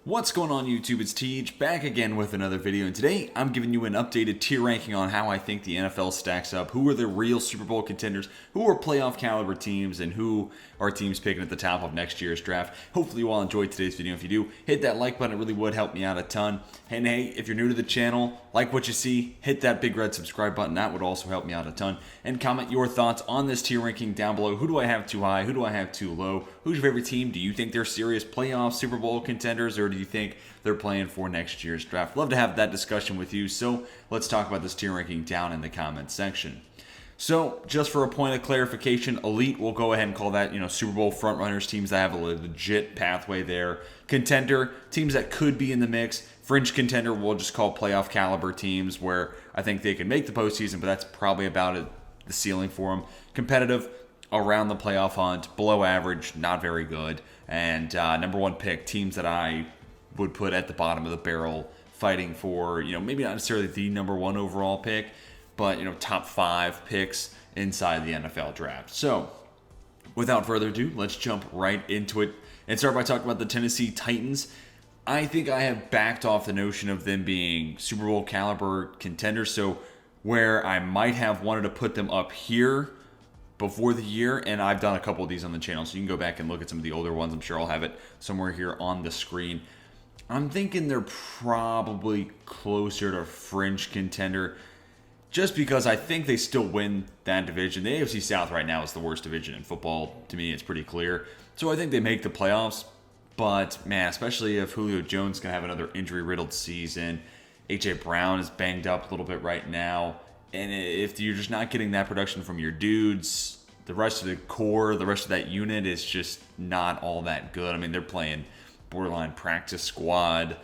What's going on YouTube? It's Teej back again with another video, and today I'm giving you an updated tier ranking on how I think the NFL stacks up, who are the real Super Bowl contenders, who are playoff caliber teams, and who are teams picking at the top of next year's draft. Hopefully you all enjoyed today's video. If you do, hit that like button. It really would help me out a ton. And hey, if you're new to the channel, like what you see, hit that big red subscribe button. That would also help me out a ton. And comment your thoughts on this tier ranking down below. Who do I have too high? Who do I have too low? Who's your favorite team? Do you think they're serious playoff Super Bowl contenders, or do you think they're playing for next year's draft? Love to have that discussion with you, so let's talk about this tier ranking down in the comments section. So, just for a point of clarification, Elite, we'll go ahead and call that, Super Bowl frontrunners, teams that have a legit pathway there. Contender, teams that could be in the mix. Fringe contender, we'll just call playoff caliber teams where I think they can make the postseason, but that's probably about it, the ceiling for them. Competitive, around the playoff hunt, below average, not very good. And number one pick, teams that I would put at the bottom of the barrel, fighting for, maybe not necessarily the number one overall pick, but, top 5 picks inside the NFL draft. So, without further ado, let's jump right into it and start by talking about the Tennessee Titans. I think I have backed off the notion of them being Super Bowl caliber contenders, so where I might have wanted to put them up here before the year, and I've done a couple of these on the channel, so you can go back and look at some of the older ones. I'm sure I'll have it somewhere here on the screen. I'm thinking they're probably closer to fringe contender, just because I think they still win that division. The AFC South right now is the worst division in football. To me, it's pretty clear. So I think they make the playoffs. But, man, especially if Julio Jones is going to have another injury-riddled season. A.J. Brown is banged up a little bit right now. And if you're just not getting that production from your dudes, the rest of the core, the rest of that unit is just not all that good. I mean, they're playing borderline practice squad,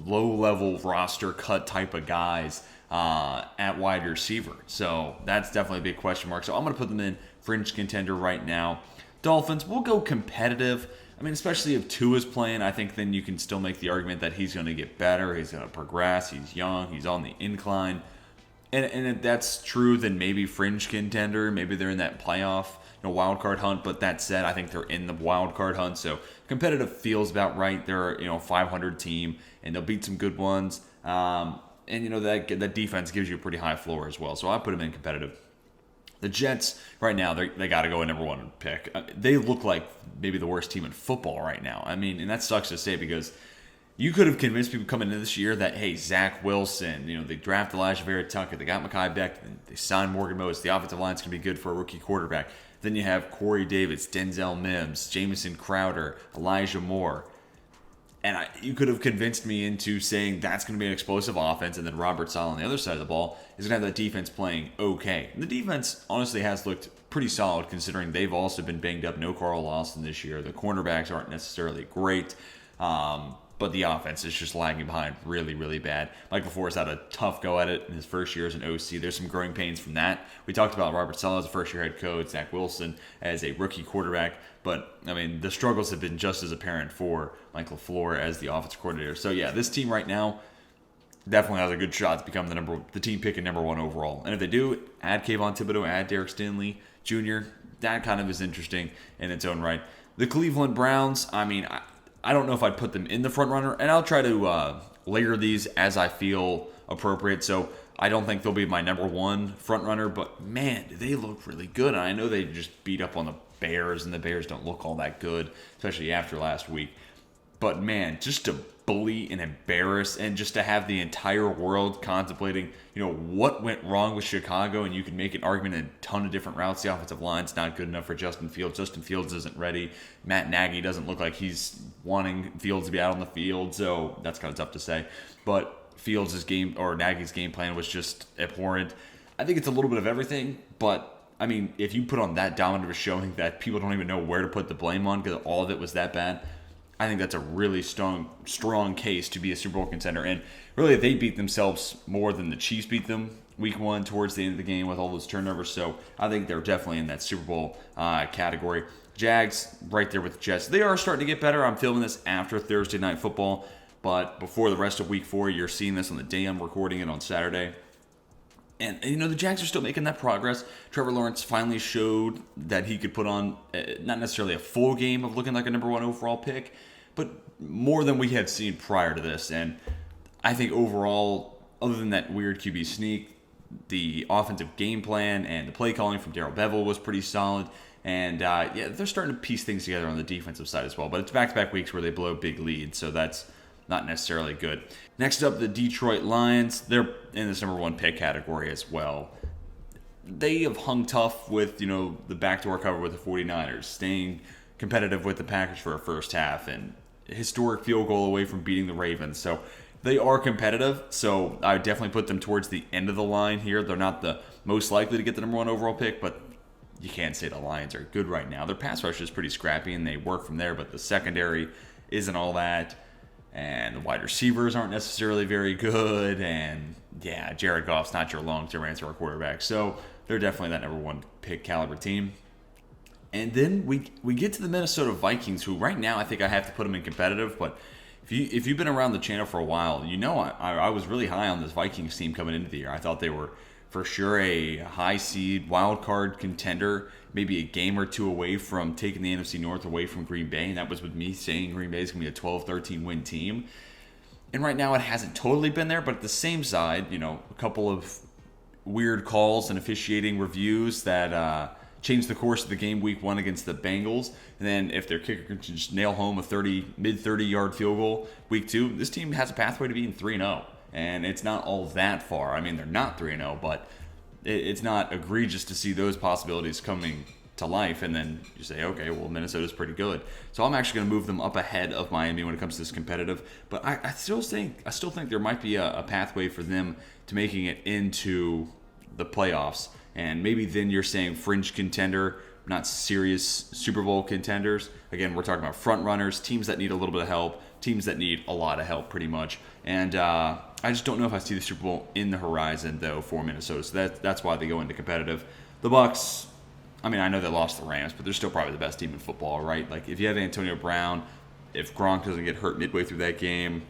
low-level roster cut type of guys at wide receiver. So that's definitely a big question mark. So I'm going to put them in fringe contender right now. Dolphins, we'll go competitive. I mean, especially if Tua's playing, I think then you can still make the argument that he's going to get better. He's going to progress. He's young. He's on the incline. And if that's true, then maybe fringe contender. Maybe they're in that playoff, wild card hunt. But that said, I think they're in the wild card hunt. So competitive feels about right. They're a 500 team, and they'll beat some good ones. That defense gives you a pretty high floor as well. So I put them in competitive. The Jets, right now, they got to go a number one pick. They look like maybe the worst team in football right now. I mean, and that sucks to say because you could have convinced people coming into this year that, hey, Zach Wilson, they draft Elijah Vera Tucker, they got Mekhi Beck, they signed Morgan Moses, the offensive line's going to be good for a rookie quarterback. Then you have Corey Davis, Denzel Mims, Jamison Crowder, Elijah Moore. And you could have convinced me into saying that's going to be an explosive offense, and then Robert Saleh on the other side of the ball is going to have that defense playing okay. And the defense honestly has looked pretty solid considering they've also been banged up. No Carl Lawson this year. The cornerbacks aren't necessarily great. But the offense is just lagging behind really, really bad. Michael Forrest had a tough go at it in his first year as an OC. There's some growing pains from that. We talked about Robert Saleh as a first-year head coach, Zach Wilson as a rookie quarterback. But, I mean, the struggles have been just as apparent for Mike LaFleur as the offensive coordinator. So, yeah, this team right now definitely has a good shot to become the team picking number one overall. And if they do, add Kayvon Thibodeau, add Derek Stingley Jr., that kind of is interesting in its own right. The Cleveland Browns, I mean, I don't know if I'd put them in the front runner, and I'll try to layer these as I feel appropriate. So I don't think they'll be my number one front runner, but man, do they look really good. And I know they just beat up on the Bears, and the Bears don't look all that good, especially after last week. But man, just to bully and embarrass, and just to have the entire world contemplating, what went wrong with Chicago, and you can make an argument in a ton of different routes. The offensive line's not good enough for Justin Fields. Justin Fields isn't ready. Matt Nagy doesn't look like he's wanting Fields to be out on the field, so that's kind of tough to say. But Fields' game, or Nagy's game plan, was just abhorrent. I think it's a little bit of everything, but I mean, if you put on that dominant of a showing that people don't even know where to put the blame on because all of it was that bad, I think that's a really strong case to be a Super Bowl contender. And really, they beat themselves more than the Chiefs beat them week one towards the end of the game with all those turnovers. So I think they're definitely in that Super Bowl category. Jags, right there with the Jets. They are starting to get better. I'm filming this after Thursday Night Football. But before the rest of week 4, you're seeing this on the day I'm recording it on Saturday. And the Jags are still making that progress. Trevor Lawrence finally showed that he could put on not necessarily a full game of looking like a number one overall pick, but more than we had seen prior to this. And I think overall, other than that weird QB sneak, the offensive game plan and the play calling from Darrell Bevell was pretty solid. And yeah, they're starting to piece things together on the defensive side as well. But it's back-to-back weeks where they blow big leads, so that's not necessarily good. Next up, the Detroit Lions. They're in this number 1 pick category as well. They have hung tough with, the backdoor cover with the 49ers, staying competitive with the Packers for a first half, and a historic field goal away from beating the Ravens. So they are competitive, so I would definitely put them towards the end of the line here. They're not the most likely to get the number 1 overall pick, but you can't say the Lions are good right now. Their pass rush is pretty scrappy, and they work from there, but the secondary isn't all that. And the wide receivers aren't necessarily very good. And, yeah, Jared Goff's not your long-term answer at quarterback. So they're definitely that number 1 pick caliber team. And then we get to the Minnesota Vikings, who right now I think I have to put them in competitive. But if you've been around the channel for a while, I was really high on this Vikings team coming into the year. I thought they were for sure a high seed, wild card contender, maybe a game or two away from taking the NFC North away from Green Bay. And that was with me saying Green Bay is going to be a 12-13 win team. And right now it hasn't totally been there, but at the same side, a couple of weird calls and officiating reviews that changed the course of the game week 1 against the Bengals. And then if their kicker can just nail home a mid-30 yard field goal week 2, this team has a pathway to being 3-0. And it's not all that far. I mean, they're not 3-0, but it's not egregious to see those possibilities coming to life. And then you say, okay, well, Minnesota's pretty good. So I'm actually going to move them up ahead of Miami when it comes to this competitive. But I still think there might be a pathway for them to making it into the playoffs. And maybe then you're saying fringe contender, not serious Super Bowl contenders. Again, we're talking about front runners, teams that need a little bit of help, teams that need a lot of help pretty much. And I just don't know if I see the Super Bowl in the horizon, though, for Minnesota. So that's why they go into competitive. The Bucs, I mean, I know they lost the Rams, but they're still probably the best team in football, right? Like, if you have Antonio Brown, if Gronk doesn't get hurt midway through that game,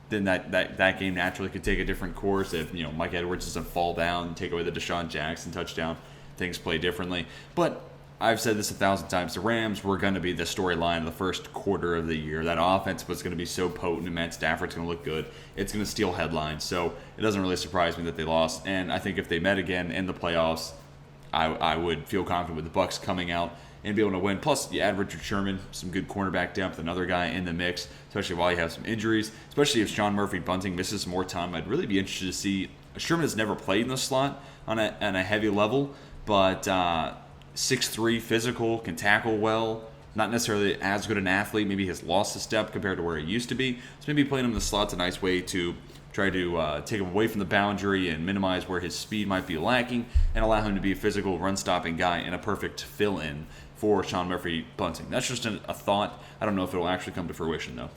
then that game naturally could take a different course. If, Mike Edwards doesn't fall down and take away the Deshaun Jackson touchdown, things play differently. But I've said this 1,000 times. The Rams were going to be the storyline of the first quarter of the year. That offense was going to be so potent, and Matt Stafford's going to look good. It's going to steal headlines. So it doesn't really surprise me that they lost. And I think if they met again in the playoffs, I would feel confident with the Bucs coming out and be able to win. Plus, you add Richard Sherman, some good cornerback depth, another guy in the mix, especially while you have some injuries. Especially if Sean Murphy-Bunting misses some more time, I'd really be interested to see. Sherman has never played in the slot on a heavy level, but 6'3", physical, can tackle well. Not necessarily as good an athlete. Maybe has lost a step compared to where he used to be. So maybe playing him in the slot's a nice way to try to take him away from the boundary and minimize where his speed might be lacking and allow him to be a physical run-stopping guy and a perfect fill-in for Sean Murphy-Bunting. That's just a thought. I don't know if it will actually come to fruition, though.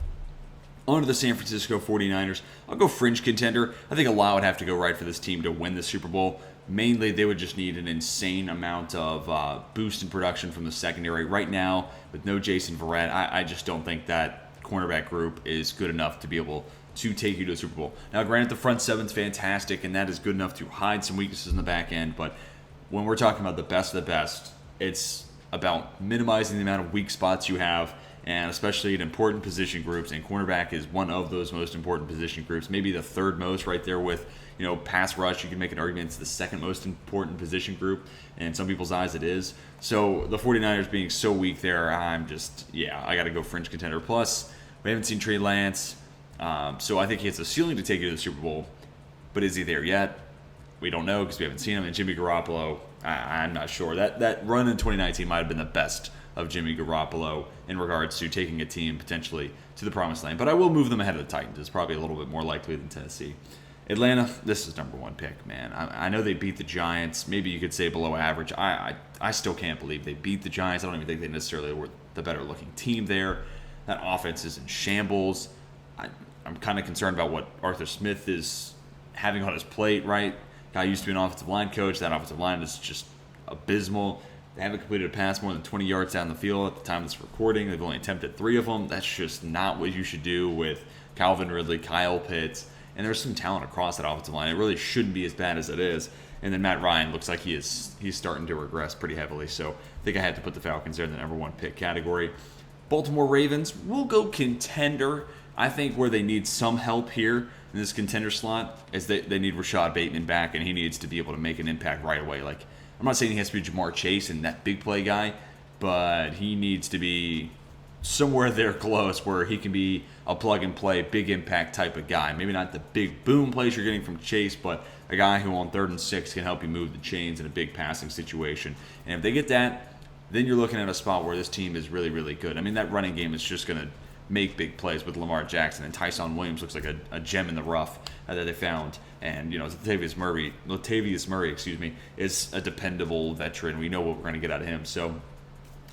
On to the San Francisco 49ers. I'll go fringe contender. I think a lot would have to go right for this team to win the Super Bowl. Mainly, they would just need an insane amount of boost in production from the secondary. Right now, with no Jason Verrett, I just don't think that cornerback group is good enough to be able to take you to the Super Bowl. Now, granted, the front seven's fantastic, and that is good enough to hide some weaknesses in the back end, but when we're talking about the best of the best, it's about minimizing the amount of weak spots you have, and especially in important position groups, and cornerback is one of those most important position groups, maybe the third most right there with, pass rush. You can make an argument it's the second most important position group, and in some people's eyes it is. So the 49ers being so weak there, I got to go fringe contender. Plus, we haven't seen Trey Lance, so I think he has a ceiling to take you to the Super Bowl, but is he there yet? We don't know because we haven't seen him. And Jimmy Garoppolo, I'm not sure. That run in 2019 might have been the best of Jimmy Garoppolo in regards to taking a team potentially to the promised land. But I will move them ahead of the Titans. It's probably a little bit more likely than Tennessee. Atlanta, this is number 1 pick, man. I know they beat the Giants. Maybe you could say below average. I still can't believe they beat the Giants. I don't even think they necessarily were the better-looking team there. That offense is in shambles. I'm kind of concerned about what Arthur Smith is having on his plate, right? Guy used to be an offensive line coach. That offensive line is just abysmal. They haven't completed a pass more than 20 yards down the field at the time of this recording. They've only attempted 3 of them. That's just not what you should do with Calvin Ridley, Kyle Pitts. And there's some talent across that offensive line. It really shouldn't be as bad as it is. And then Matt Ryan looks like he's starting to regress pretty heavily. So I think I had to put the Falcons there in the number 1 pick category. Baltimore Ravens, we'll go contender. I think where they need some help here in this contender slot is they need Rashad Bateman back, and he needs to be able to make an impact right away. Like, I'm not saying he has to be Jamar Chase and that big play guy, but he needs to be somewhere there close where he can be a plug-and-play, big impact type of guy. Maybe not the big boom plays you're getting from Chase, but a guy who on 3rd and 6 can help you move the chains in a big passing situation. And if they get that, then you're looking at a spot where this team is really, really good. I mean, that running game is just going to make big plays with Lamar Jackson, and Tyson Williams looks like a gem in the rough that they found. And, Latavius Murray, is a dependable veteran. We know what we're going to get out of him. So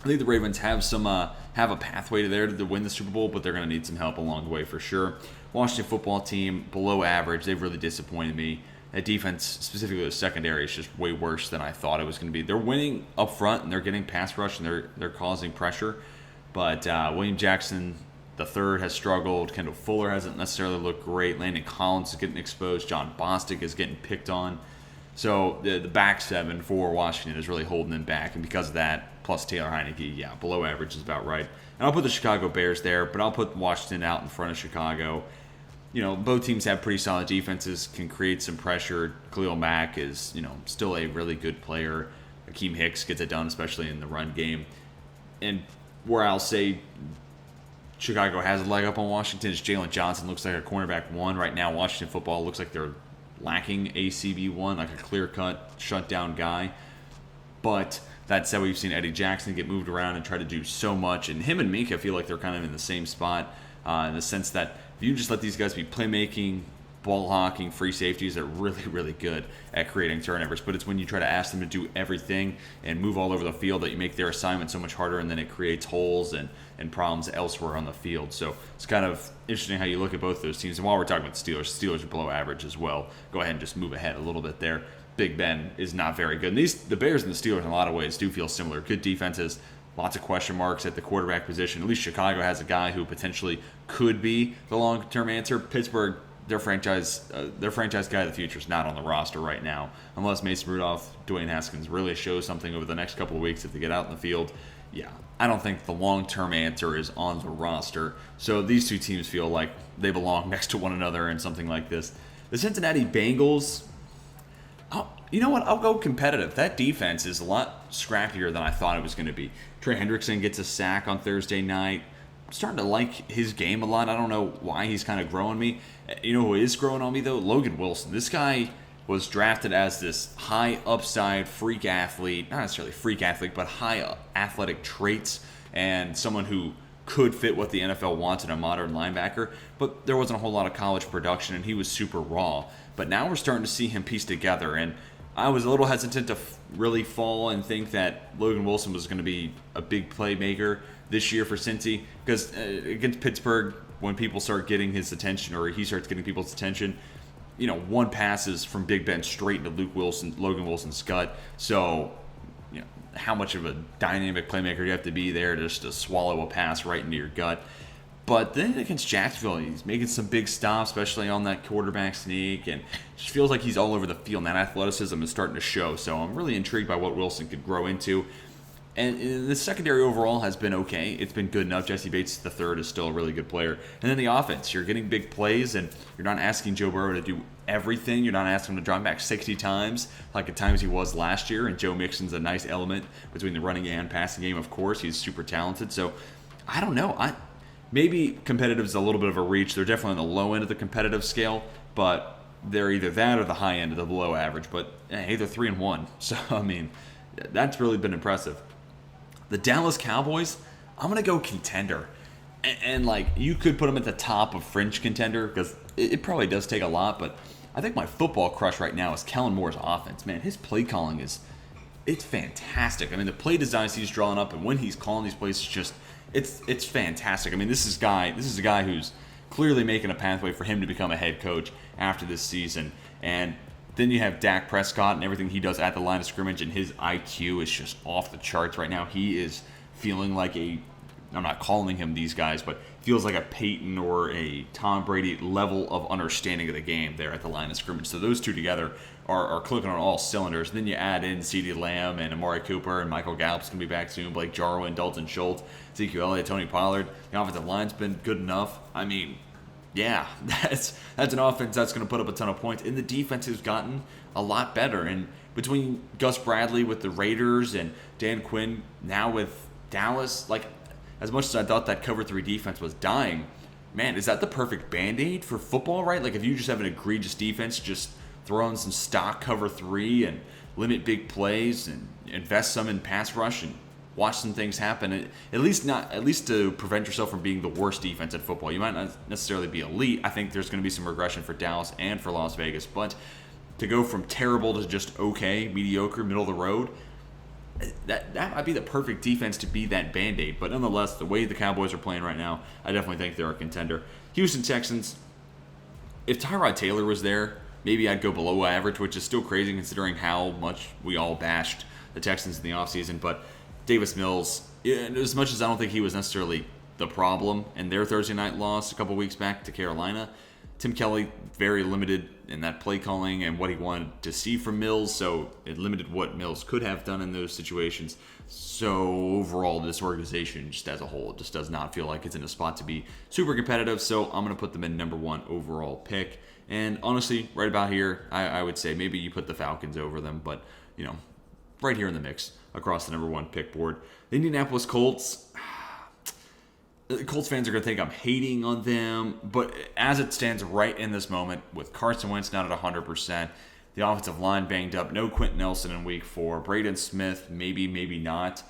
I think the Ravens have a pathway to there to win the Super Bowl, but they're going to need some help along the way for sure. Washington football team, below average. They've really disappointed me. That defense, specifically the secondary, is just way worse than I thought it was going to be. They're winning up front, and they're getting pass rush, and they're causing pressure. But William Jackson the third has struggled. Kendall Fuller hasn't necessarily looked great. Landon Collins is getting exposed. John Bostic is getting picked on. So the back seven for Washington is really holding them back. And because of that, plus Taylor Heineke, below average is about right. And I'll put the Chicago Bears there, but I'll put Washington out in front of Chicago. Both teams have pretty solid defenses, can create some pressure. Khalil Mack is, still a really good player. Akeem Hicks gets it done, especially in the run game. And where I'll say Chicago has a leg up on Washington is Jalen Johnson looks like a cornerback one. Right now, Washington football looks like they're lacking a CB1, like a clear-cut, shut-down guy. But that said, we've seen Eddie Jackson get moved around and try to do so much. And him and Minka feel like they're kind of in the same spot in the sense that if you just let these guys be playmaking, ball hawking, free safeties, they're really, really good at creating turnovers. But it's when you try to ask them to do everything and move all over the field that you make their assignment so much harder, and then it creates holes and problems elsewhere on the field. So it's kind of interesting how you look at both those teams. And while we're talking about the Steelers are below average as well. Go ahead and just move ahead a little bit there. Big Ben is not very good. And the Bears and the Steelers in a lot of ways do feel similar. Good defenses, lots of question marks at the quarterback position. At least Chicago has a guy who potentially could be the long-term answer. Pittsburgh, their franchise guy of the future is not on the roster right now. Unless Mason Rudolph, Dwayne Haskins really show something over the next couple of weeks if they get out in the field. I don't think the long-term answer is on the roster. So these two teams feel like they belong next to one another in something like this. The Cincinnati Bengals, you know what? I'll go competitive. That defense is a lot scrappier than I thought it was going to be. Trey Hendrickson gets a sack on Thursday night. I'm starting to like his game a lot. I don't know why he's kind of growing me. You know who is growing on me, though? Logan Wilson. This guy was drafted as this high upside freak athlete. Not necessarily freak athlete, but high athletic traits and someone who could fit what the NFL wants in a modern linebacker. But there wasn't a whole lot of college production, and he was super raw. But now we're starting to see him piece together, and I was a little hesitant to really fall and think that Logan Wilson was going to be a big playmaker this year for Cincy, because against Pittsburgh, when people start getting his attention, or he starts getting people's attention, one pass is from Big Ben straight into Logan Wilson's gut. So, how much of a dynamic playmaker do you have to be there just to swallow a pass right into your gut? But then against Jacksonville, he's making some big stops, especially on that quarterback sneak, and it just feels like he's all over the field, and that athleticism is starting to show. So I'm really intrigued by what Wilson could grow into. And the secondary overall has been okay. It's been good enough. Jesse Bates III is still a really good player. And then the offense, you're getting big plays, and you're not asking Joe Burrow to do everything. You're not asking him to drop back 60 times like at times he was last year. And Joe Mixon's a nice element between the running and passing game, of course. He's super talented. So I don't know. Maybe competitive is a little bit of a reach. They're definitely on the low end of the competitive scale, but they're either that or the high end of the below average. But hey, they're 3-1. So, that's really been impressive. The Dallas Cowboys, I'm going to go contender. And you could put them at the top of fringe contender because it probably does take a lot, but I think my football crush right now is Kellen Moore's offense. Man, his play calling it's fantastic. The play designs he's drawing up, and when he's calling these plays, it's fantastic. This is a guy who's clearly making a pathway for him to become a head coach after this season. And then you have Dak Prescott and everything he does at the line of scrimmage, and his IQ is just off the charts right now. He is feeling like I'm not calling him these guys, but feels like a Peyton or a Tom Brady level of understanding of the game there at the line of scrimmage. So those two together are clicking on all cylinders. And then you add in CeeDee Lamb and Amari Cooper, and Michael Gallup's going to be back soon. Blake Jarwin, Dalton Schultz, Ezekiel Elliott, Tony Pollard. The offensive line's been good enough. I mean, yeah, that's an offense that's going to put up a ton of points. And the defense has gotten a lot better. And between Gus Bradley with the Raiders and Dan Quinn now with Dallas, like, as much as I thought that cover 3 defense was dying, man, is that the perfect Band-Aid for football, right? Like, if you just have an egregious defense, just throw in some stock cover 3 and limit big plays and invest some in pass rush and watch some things happen. At least to prevent yourself from being the worst defense at football. You might not necessarily be elite. I think there's going to be some regression for Dallas and for Las Vegas, but to go from terrible to just okay, mediocre, middle of the road, that might be the perfect defense to be that Band-Aid. But nonetheless, the way the Cowboys are playing right now, I definitely think they're a contender. Houston Texans, if Tyrod Taylor was there, maybe I'd go below average, which is still crazy considering how much we all bashed the Texans in the offseason. But Davis Mills, as much as I don't think he was necessarily the problem in their Thursday night loss a couple weeks back to Carolina, Tim Kelly, very limited in that play calling and what he wanted to see from Mills, so it limited what Mills could have done in those situations. So overall, this organization, just as a whole, just does not feel like it's in a spot to be super competitive, so I'm going to put them in number 1 overall pick. And honestly, right about here, I would say maybe you put the Falcons over them, but, right here in the mix across the number 1 pick board. The Indianapolis Colts, Colts fans are going to think I'm hating on them, but as it stands right in this moment, with Carson Wentz not at 100%, the offensive line banged up, no Quentin Nelson in week 4, Braden Smith, maybe not,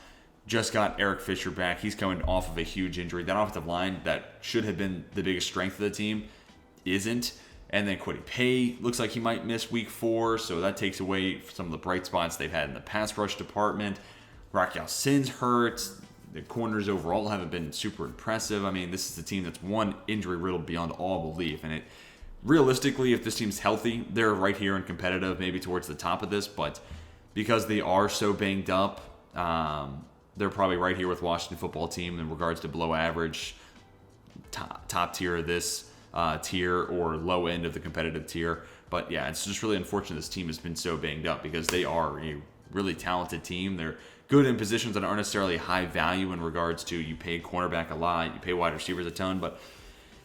just got Eric Fisher back. He's coming off of a huge injury. That offensive line that should have been the biggest strength of the team isn't. And then Kwity Paye looks like he might miss week 4, so that takes away some of the bright spots they've had in the pass rush department. Rock Ya-Sin's hurt. The corners overall haven't been super impressive. I mean, this is a team that's one injury riddled beyond all belief. And realistically, if this team's healthy, they're right here and competitive, maybe towards the top of this. But because they are so banged up, they're probably right here with Washington football team in regards to below average, top tier of this tier, or low end of the competitive tier. But yeah, it's just really unfortunate this team has been so banged up because they are a really talented team. They're good in positions that aren't necessarily high value in regards to you pay cornerback a lot, you pay wide receivers a ton, but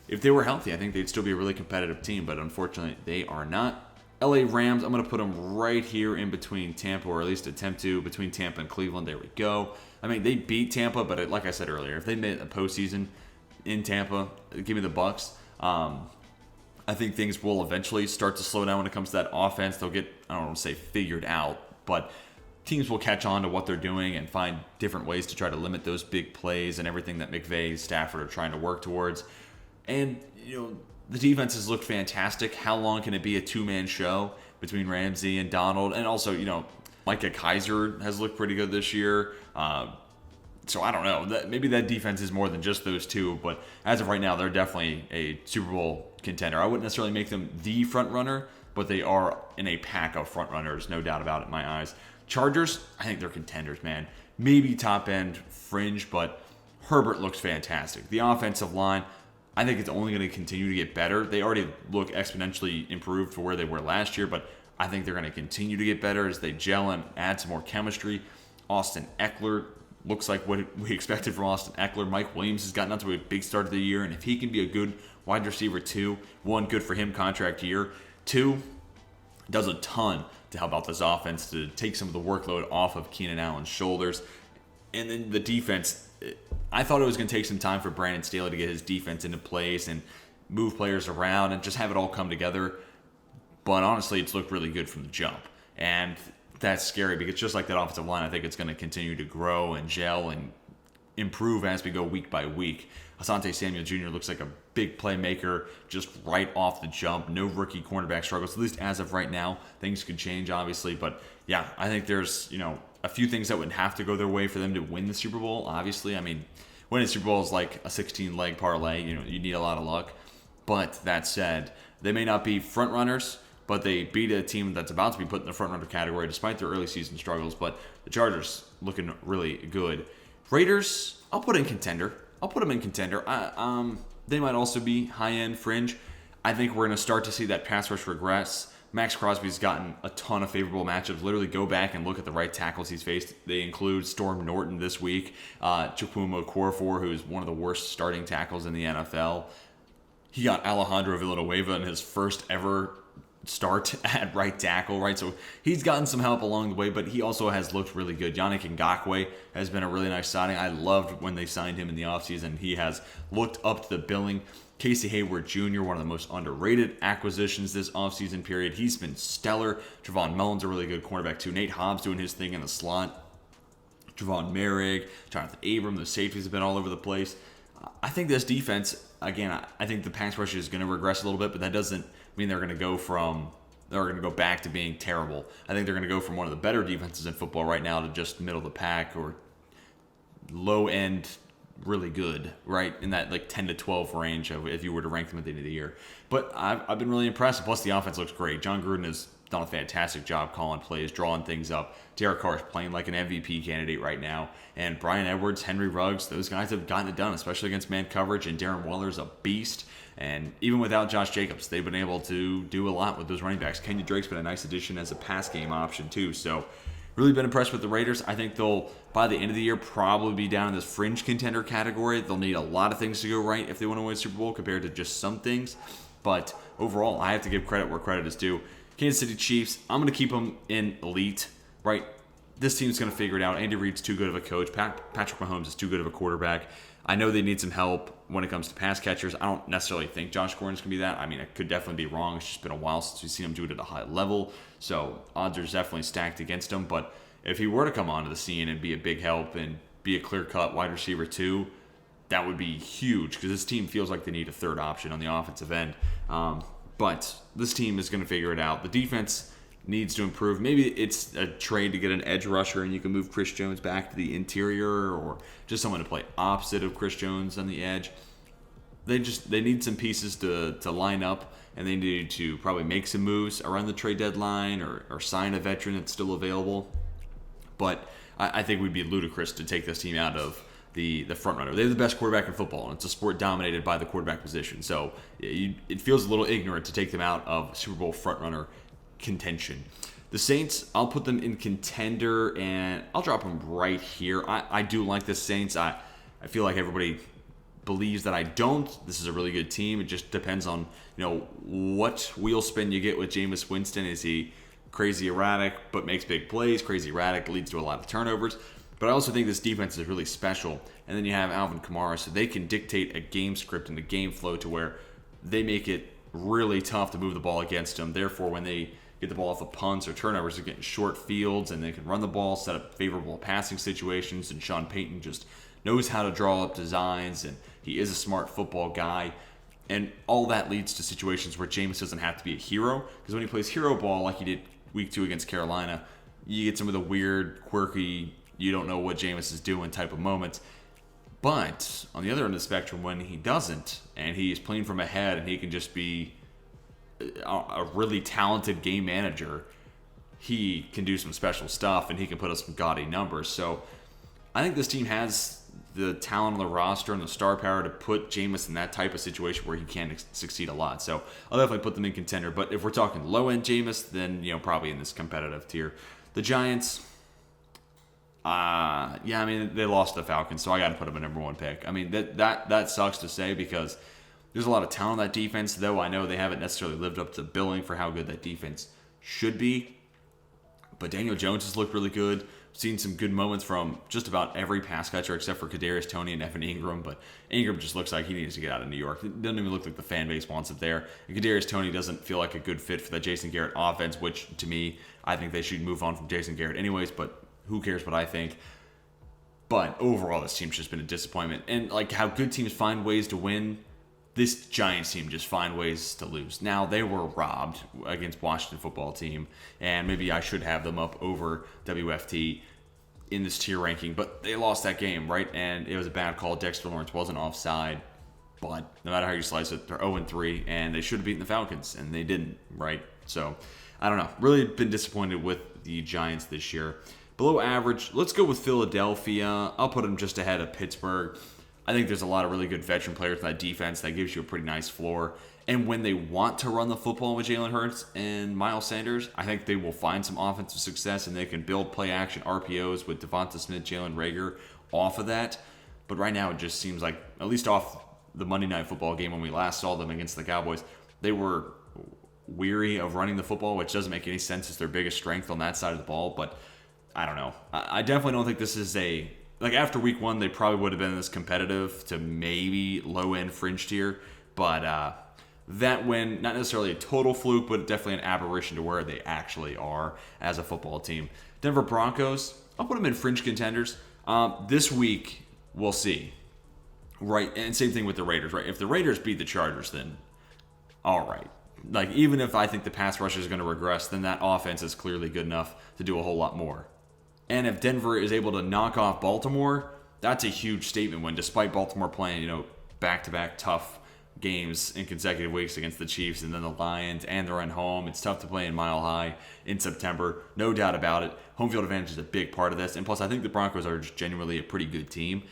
if they were healthy, I think they'd still be a really competitive team, but unfortunately they are not. LA Rams, I'm going to put them right here in between Tampa, or at least attempt to, between Tampa and Cleveland. There we go. I mean, they beat Tampa, but like I said earlier, if they made a postseason in Tampa, give me the Bucks. I think things will eventually start to slow down when it comes to that offense. They'll get, I don't want to say figured out, but teams will catch on to what they're doing and find different ways to try to limit those big plays and everything that McVay, Stafford are trying to work towards. And, the defenses looked fantastic. How long can it be a two-man show between Ramsey and Donald? And also, Micah Kaiser has looked pretty good this year. So I don't know. Maybe that defense is more than just those two. But as of right now, they're definitely a Super Bowl contender. I wouldn't necessarily make them the front runner, but they are in a pack of front runners, no doubt about it in my eyes. Chargers, I think they're contenders, man. Maybe top-end fringe, but Herbert looks fantastic. The offensive line, I think it's only going to continue to get better. They already look exponentially improved for where they were last year, but I think they're going to continue to get better as they gel and add some more chemistry. Austin Eckler looks like what we expected from Austin Eckler. Mike Williams has gotten out to a big start of the year, and if he can be a good wide receiver too, 1, good for him contract year, 2, does a ton to help out this offense to take some of the workload off of Keenan Allen's shoulders. And then the defense, I thought it was going to take some time for Brandon Staley to get his defense into place and move players around and just have it all come together. But honestly, it's looked really good from the jump. And that's scary because just like that offensive line, I think it's going to continue to grow and gel and improve as we go week by week. Asante Samuel Jr. looks like a big playmaker just right off the jump. No rookie cornerback struggles, at least as of right now. Things could change, obviously. But yeah, I think there's, a few things that would have to go their way for them to win the Super Bowl, obviously. I mean, winning the Super Bowl is like a 16-leg parlay. You need a lot of luck. But that said, they may not be front runners, but they beat a team that's about to be put in the front runner category despite their early season struggles. But the Chargers looking really good. Raiders, I'll put in contender. They might also be high-end fringe. I think we're going to start to see that pass rush regress. Max Crosby's gotten a ton of favorable matchups. Literally go back and look at the right tackles he's faced. They include Storm Norton this week, Chukwuma Okorafor, who is one of the worst starting tackles in the NFL. He got Alejandro Villanueva in his first ever start at right tackle, right? So he's gotten some help along the way, but he also has looked really good. Yannick Ngakoue has been a really nice signing. I loved when they signed him in the offseason. He has looked up to the billing. Casey Hayward Jr., one of the most underrated acquisitions this offseason period. He's been stellar. Javon Mullen's a really good cornerback too. Nate Hobbs doing his thing in the slot. Javon Merrick, Jonathan Abram, the safeties have been all over the place. I think this defense, again, I think the pass rush is going to regress a little bit, but that doesn't mean they're going to go back to being terrible. I think they're going to go from one of the better defenses in football right now to just middle of the pack or low end, really good, right? In that like 10 to 12 range if you were to rank them at the end of the year. But I've been really impressed. Plus the offense looks great. John Gruden has done a fantastic job calling plays, drawing things up. Derek Carr is playing like an MVP candidate right now. And Brian Edwards, Henry Ruggs, those guys have gotten it done, especially against man coverage. And Darren Waller's a beast. And even without Josh Jacobs, they've been able to do a lot with those running backs. Kenya Drake's been a nice addition as a pass game option too. So really been impressed with the Raiders. I think they'll, by the end of the year, probably be down in this fringe contender category. They'll need a lot of things to go right if they want to win a Super Bowl compared to just some things. But overall, I have to give credit where credit is due. Kansas City Chiefs, I'm going to keep them in elite, right? This team's going to figure it out. Andy Reid's too good of a coach. Patrick Mahomes is too good of a quarterback. I know they need some help when it comes to pass catchers. I don't necessarily think Josh Gordon's going to be that. I mean, I could definitely be wrong. It's just been a while since we've seen him do it at a high level. So odds are definitely stacked against him. But if he were to come onto the scene and be a big help and be a clear-cut wide receiver too, that would be huge because this team feels like they need a third option on the offensive end. But this team is going to figure it out. The defense needs to improve. Maybe it's a trade to get an edge rusher and you can move Chris Jones back to the interior or just someone to play opposite of Chris Jones on the edge. They need some pieces to line up, and they need to probably make some moves around the trade deadline or sign a veteran that's still available. But I think we'd be ludicrous to take this team out of the front runner. They're the best quarterback in football, and it's a sport dominated by the quarterback position. So it feels a little ignorant to take them out of Super Bowl front runner contention. The Saints, I'll put them in contender, and I'll drop them right here. I do like the Saints. I feel like everybody believes that I don't. This is a really good team. It just depends on what wheel spin you get with Jameis Winston. Is he crazy erratic but makes big plays? Crazy erratic leads to a lot of turnovers. But I also think this defense is really special. And then you have Alvin Kamara, so they can dictate a game script and a game flow to where they make it really tough to move the ball against them. Therefore, when they get the ball off of punts or turnovers, they're getting short fields, and they can run the ball, set up favorable passing situations. And Sean Payton just knows how to draw up designs, and he is a smart football guy. And all that leads to situations where Jameis doesn't have to be a hero, because when he plays hero ball like he did week 2 against Carolina, you get some of the weird, quirky, you don't know what Jameis is doing type of moments. But on the other end of the spectrum, when he doesn't, and he's playing from ahead, and he can just be a really talented game manager, he can do some special stuff, and he can put up some gaudy numbers. So I think this team has the talent on the roster and the star power to put Jameis in that type of situation where he can succeed a lot. So I'll definitely put them in contender. But if we're talking low-end Jameis, then probably in this competitive tier. The Giants, they lost to the Falcons, so I got to put them a number 1 pick. I mean, that sucks to say because there's a lot of talent on that defense, though I know they haven't necessarily lived up to billing for how good that defense should be. But Daniel Jones has looked really good. Seen some good moments from just about every pass catcher except for Kadarius Toney and Evan Ingram, but Ingram just looks like he needs to get out of New York. It doesn't even look like the fan base wants it there. And Kadarius Toney doesn't feel like a good fit for the Jason Garrett offense, which to me, I think they should move on from Jason Garrett anyways, but who cares what I think. But overall, this team's just been a disappointment. And like how good teams find ways to win, this Giants team just find ways to lose. Now, they were robbed against Washington football team, and maybe I should have them up over WFT in this tier ranking, but they lost that game, right? And it was a bad call. Dexter Lawrence wasn't offside, but no matter how you slice it, they're 0-3, and they should have beaten the Falcons, and they didn't, right? So, I don't know. Really been disappointed with the Giants this year. Below average, let's go with Philadelphia. I'll put them just ahead of Pittsburgh. I think there's a lot of really good veteran players in that defense that gives you a pretty nice floor. And when they want to run the football with Jalen Hurts and Miles Sanders, I think they will find some offensive success and they can build play action RPOs with Devonta Smith, Jalen Reagor off of that. But right now it just seems like, at least off the Monday Night Football game when we last saw them against the Cowboys, they were weary of running the football, which doesn't make any sense. It's their biggest strength on that side of the ball. But I don't know. I definitely don't think this is like after week one, they probably would have been this competitive to maybe low-end fringe tier. But that win, not necessarily a total fluke, but definitely an aberration to where they actually are as a football team. Denver Broncos, I'll put them in fringe contenders. This week, we'll see. Right, and same thing with the Raiders, right? If the Raiders beat the Chargers, then all right. Like, even if I think the pass rush is going to regress, then that offense is clearly good enough to do a whole lot more. And if Denver is able to knock off Baltimore, that's a huge statement win, despite Baltimore playing, back-to-back tough games in consecutive weeks against the Chiefs and then the Lions, and they're at home. It's tough to play in Mile High in September, no doubt about it. Home field advantage is a big part of this, and plus I think the Broncos are just genuinely a pretty good team,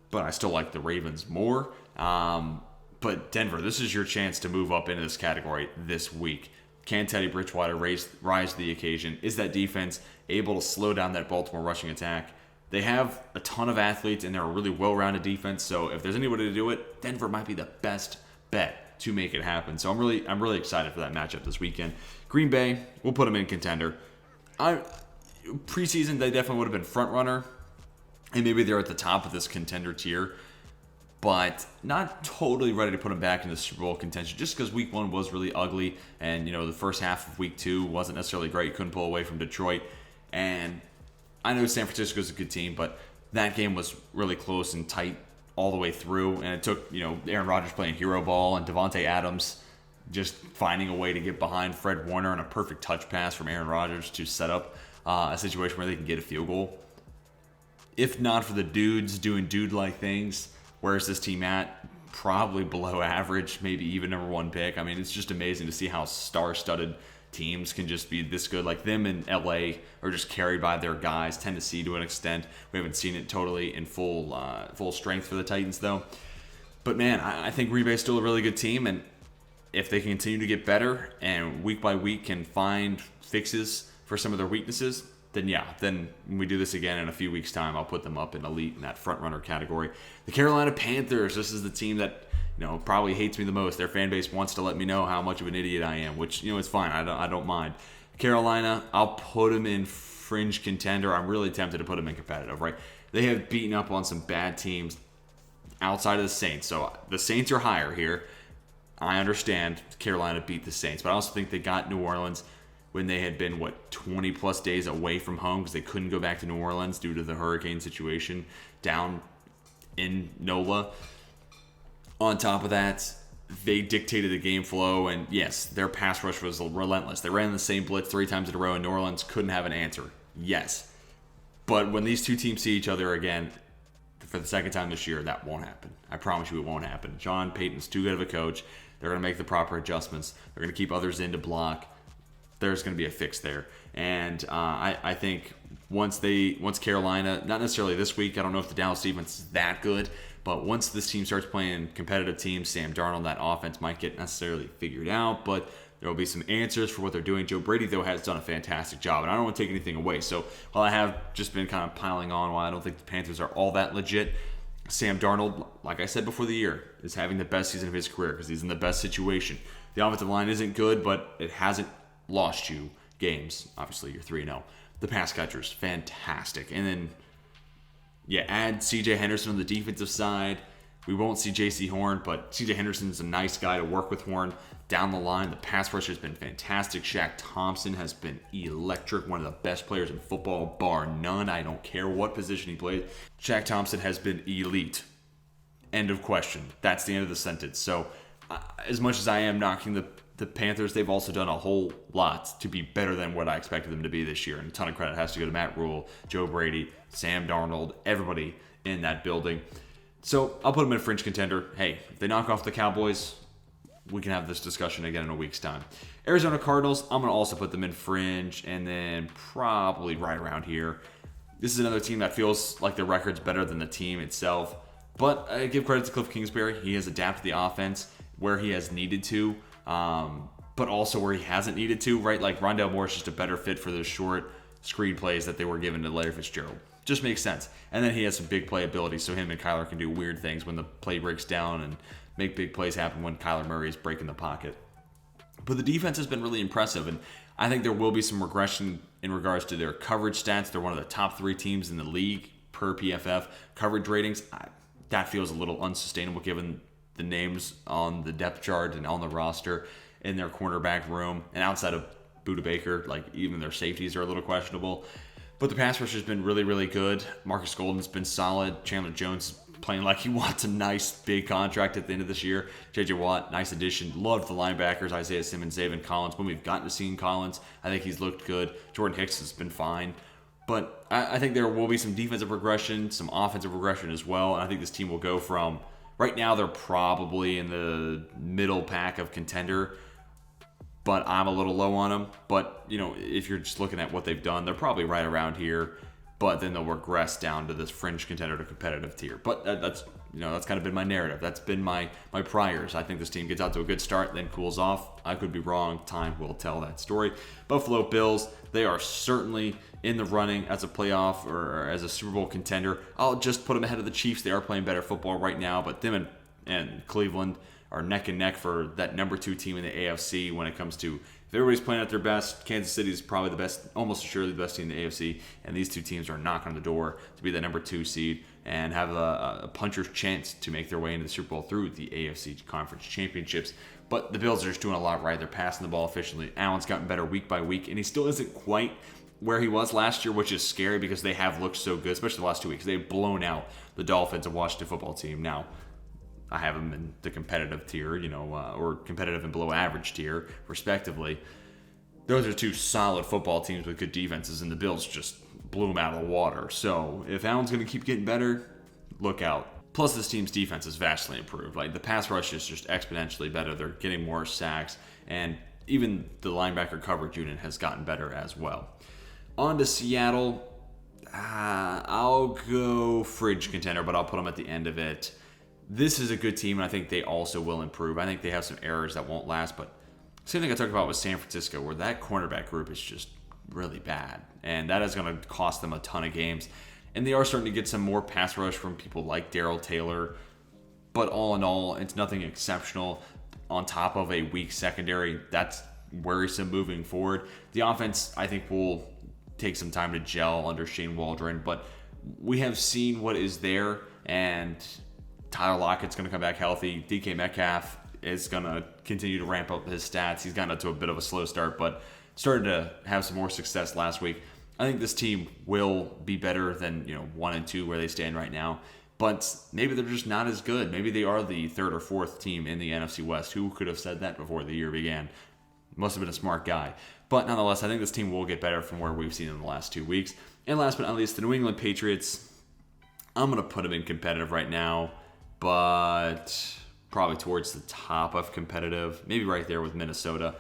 but I still like the Ravens more. But Denver, this is your chance to move up into this category this week. Can Teddy Bridgewater rise to the occasion? Is that defense able to slow down that Baltimore rushing attack? They have a ton of athletes, and they're a really well-rounded defense, so if there's anybody to do it, Denver might be the best bet to make it happen. So I'm really excited for that matchup this weekend. Green Bay, we'll put them in contender. Preseason, they definitely would have been front runner, and maybe they're at the top of this contender tier, but not totally ready to put them back in the Super Bowl contention just because week one was really ugly, and the first half of week two wasn't necessarily great. Couldn't pull away from Detroit, and I know San Francisco's a good team, but that game was really close and tight all the way through, and it took Aaron Rodgers playing hero ball and Devontae Adams just finding a way to get behind Fred Warner on a perfect touch pass from Aaron Rodgers to set up a situation where they can get a field goal. If not for the dudes doing dude-like things, where's this team at? Probably below average, maybe even number one pick. I mean, it's just amazing to see how star-studded teams can just be this good. Like them in LA are just carried by their guys. Tennessee to an extent. We haven't seen it totally in full strength for the Titans though. But man, I think Green Bay is still a really good team, and if they can continue to get better and week by week can find fixes for some of their weaknesses, then when we do this again in a few weeks' time, I'll put them up in elite in that front runner category. The Carolina Panthers, this is the team that probably hates me the most. Their fan base wants to let me know how much of an idiot I am, which it's fine. I don't mind. Carolina, I'll put them in fringe contender. I'm really tempted to put them in competitive. Right? They have beaten up on some bad teams outside of the Saints, so the Saints are higher here. I understand Carolina beat the Saints, but I also think they got New Orleans when they had been 20 plus days away from home because they couldn't go back to New Orleans due to the hurricane situation down in NOLA. On top of that, they dictated the game flow, and yes, their pass rush was relentless. They ran the same blitz 3 times in a row, and New Orleans couldn't have an answer. Yes. But when these two teams see each other again for the second time this year, that won't happen. I promise you it won't happen. John Payton's too good of a coach. They're going to make the proper adjustments. They're going to keep others in to block. There's going to be a fix there. And I think once Carolina, not necessarily this week, I don't know if the Dallas defense is that good, but once this team starts playing competitive teams, Sam Darnold, that offense might get necessarily figured out, but there will be some answers for what they're doing. Joe Brady, though, has done a fantastic job, and I don't want to take anything away. So while I have just been kind of piling on why I don't think the Panthers are all that legit, Sam Darnold, like I said before the year, is having the best season of his career because he's in the best situation. The offensive line isn't good, but it hasn't lost you games. Obviously, you're 3-0. The pass catchers, fantastic. And then, add C.J. Henderson on the defensive side. We won't see J.C. Horn, but C.J. Henderson's a nice guy to work with Horn down the line. The pass rush has been fantastic. Shaq Thompson has been electric, one of the best players in football, bar none. I don't care what position he plays. Shaq Thompson has been elite. End of question. That's the end of the sentence. So, as much as I am knocking the Panthers, they've also done a whole lot to be better than what I expected them to be this year. And a ton of credit has to go to Matt Rule, Joe Brady, Sam Darnold, everybody in that building. So I'll put them in fringe contender. Hey, if they knock off the Cowboys, we can have this discussion again in a week's time. Arizona Cardinals, I'm going to also put them in fringe, and then probably right around here. This is another team that feels like the record's better than the team itself. But I give credit to Cliff Kingsbury. He has adapted the offense where he has needed to, but also where he hasn't needed to, right? Like Rondale Moore is just a better fit for those short screen plays that they were given to Larry Fitzgerald. Just makes sense. And then he has some big play ability, so him and Kyler can do weird things when the play breaks down and make big plays happen when Kyler Murray is breaking the pocket. But the defense has been really impressive, and I think there will be some regression in regards to their coverage stats. They're one of the top 3 teams in the league per PFF coverage ratings. That feels a little unsustainable given the names on the depth chart and on the roster in their cornerback room. And outside of Budda Baker, like even their safeties are a little questionable. But the pass rush has been really, really good. Marcus Golden's been solid. Chandler Jones playing like he wants a nice big contract at the end of this year. J.J. Watt, nice addition. Loved the linebackers, Isaiah Simmons, Zaven Collins. When we've gotten to seeing Collins, I think he's looked good. Jordan Hicks has been fine. But I think there will be some defensive regression, some offensive regression as well. And I think this team will go from, right now they're probably in the middle pack of contender, but I'm a little low on them. But, you know, if you're just looking at what they've done, they're probably right around here. But then they'll regress down to this fringe contender to competitive tier. But that's kind of been my narrative. That's been my priors. I think this team gets out to a good start, then cools off. I could be wrong. Time will tell that story. Buffalo Bills, they are certainly in the running as a playoff or as a Super Bowl contender. I'll just put them ahead of the Chiefs. They are playing better football right now, but them and Cleveland are neck and neck for that number 2 team in the AFC when it comes to, if everybody's playing at their best, Kansas City is probably the best, almost assuredly the best team in the AFC, and these 2 teams are knocking on the door to be the number 2 seed and have a puncher's chance to make their way into the Super Bowl through the AFC Conference Championships. But the Bills are just doing a lot right. They're passing the ball efficiently. Allen's gotten better week by week, and he still isn't quite where he was last year, which is scary because they have looked so good, especially the last 2 weeks. They've blown out the Dolphins and Washington football team. Now, I have them in the competitive tier, or competitive and below average tier, respectively. Those are 2 solid football teams with good defenses, and the Bills just blew them out of the water. So if Allen's going to keep getting better, look out. Plus, this team's defense is vastly improved. Like, the pass rush is just exponentially better. They're getting more sacks, and even the linebacker coverage unit has gotten better as well. On to Seattle. I'll go fridge contender, but I'll put them at the end of it. This is a good team, and I think they also will improve. I think they have some errors that won't last, but same thing I talked about with San Francisco, where that cornerback group is just really bad, and that is going to cost them a ton of games. And they are starting to get some more pass rush from people like Darrell Taylor, but all in all, it's nothing exceptional. On top of a weak secondary, that's worrisome moving forward. The offense, I think, will take some time to gel under Shane Waldron, but we have seen what is there, and Tyler Lockett's going to come back healthy. DK Metcalf is going to continue to ramp up his stats. He's gotten up to a bit of a slow start, but started to have some more success last week. I think this team will be better than 1 and 2 where they stand right now, but maybe they're just not as good. Maybe they are the 3rd or 4th team in the NFC West. Who could have said that before the year began? Must have been a smart guy. But nonetheless, I think this team will get better from where we've seen in the last 2 weeks. And last but not least, the New England Patriots. I'm going to put them in competitive right now, but probably towards the top of competitive, maybe right there with Minnesota.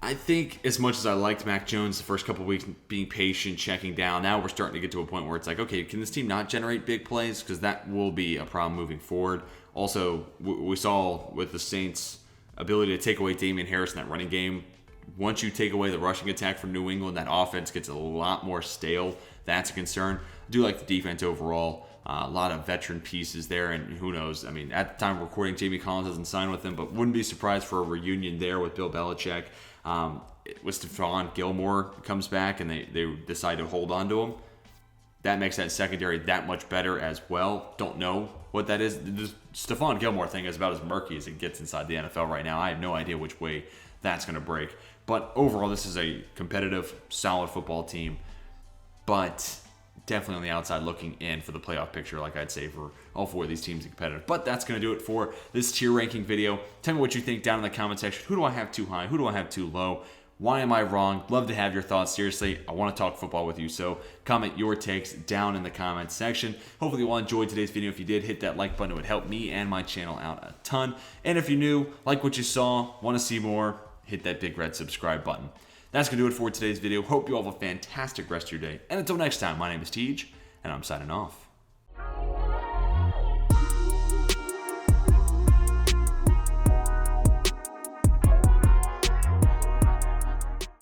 I think as much as I liked Mac Jones the first couple of weeks, being patient, checking down, now we're starting to get to a point where it's like, okay, can this team not generate big plays? Because that will be a problem moving forward. Also, we saw with the Saints' ability to take away Damian Harris in that running game. Once you take away the rushing attack from New England, that offense gets a lot more stale. That's a concern. I do like the defense overall. A lot of veteran pieces there, and who knows? I mean, at the time of recording, Jamie Collins hasn't signed with them, but wouldn't be surprised for a reunion there with Bill Belichick. With Stephon Gilmore comes back and they decide to hold on to him. That makes that secondary that much better as well. Don't know what that is. The Stephon Gilmore thing is about as murky as it gets inside the NFL right now. I have no idea which way that's going to break. But overall, this is a competitive, solid football team. But definitely on the outside looking in for the playoff picture, like I'd say, for all 4 of these teams in competitive. But that's going to do it for this tier ranking video. Tell me what you think down in the comment section. Who do I have too high? Who do I have too low? Why am I wrong? Love to have your thoughts. Seriously, I want to talk football with you, so comment your takes down in the comments section. Hopefully you all enjoyed today's video. If you did, hit that like button. It would help me and my channel out a ton. And if you're new, like what you saw, want to see more, hit that big red subscribe button. That's going to do it for today's video. Hope you all have a fantastic rest of your day. And until next time, my name is Tej, and I'm signing off.